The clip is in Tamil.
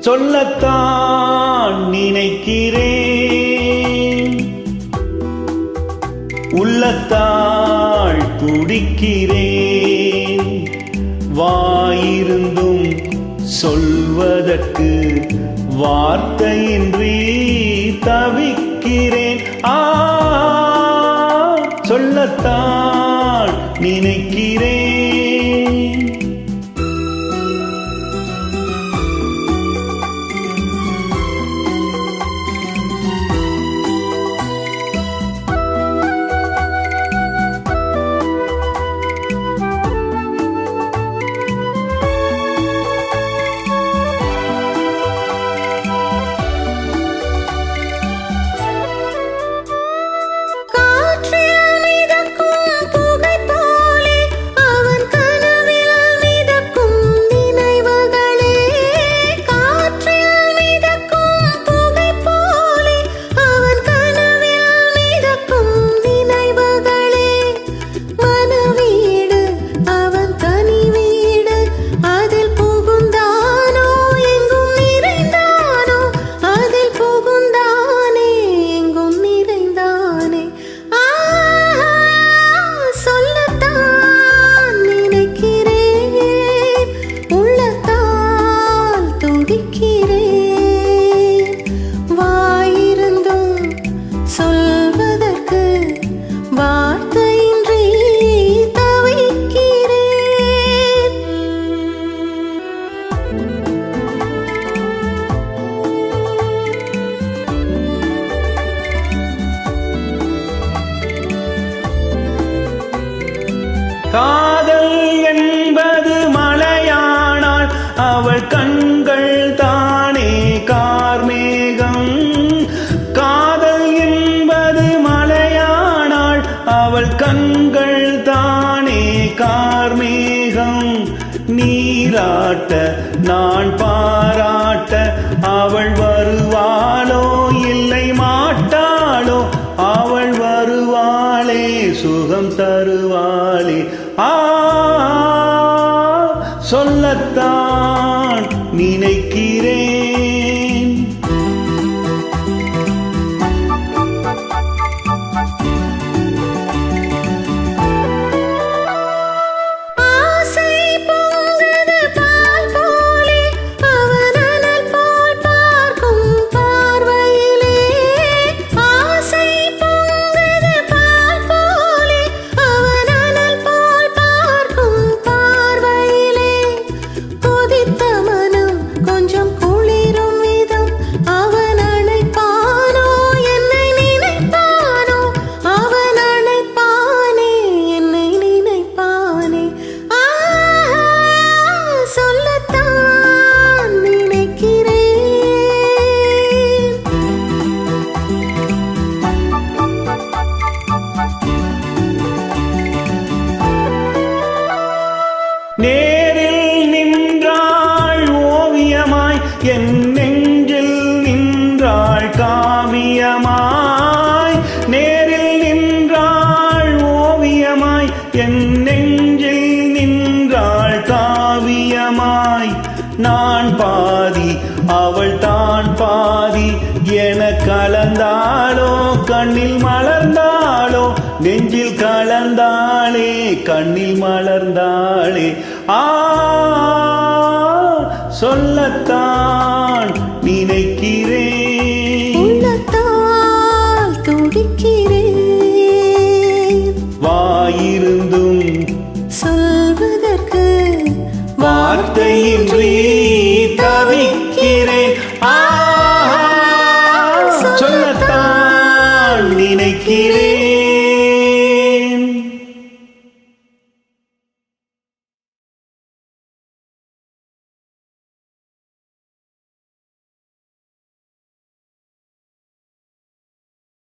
சொல்லத்தான் நினைக்கிறேன், உள்ளத்தால் துடிக்கிறேன். வாயிருந்தும் சொல்வதற்கு வார்த்தையின்றி தவிக்கிறேன். சொல்லத்தான் நினைக்கிறேன். காதல் என்பது மலையானால் அவள் கண்கள் தானே கார்மேகம். காதல் என்பது மலையானால் அவள் கண்கள் தானே கார்மேகம். நீராட்ட நான் பாராட்ட அவள் வருவாளோ இல்லை மாட்டாளோ, அவள் வருவாளே சுகம் தருவாளே. சொல்லத்தான் நினைக்கிறேன். நேரில் நின்றாள் ஓவியமாய், என் நெஞ்சில் நின்றாள் காவியமாய். நேரில் நின்றாள் ஓவியமாய், என் நெஞ்சில் நின்றாள் காவியமாய். நான் பாதி அவள் தான் பாதி என கலந்தாளோ, கண்ணில் மலர்ந்தாளோ, நெஞ்சில் கலந்தாளே கண்ணில் மலர்ந்தாளே. சொல்லத்தான் நினைக்கிறேன், உள்ளத்தால் துடிக்கிறேன். வாயிருந்தும் சொல்வதற்கு வார்த்தையின்றி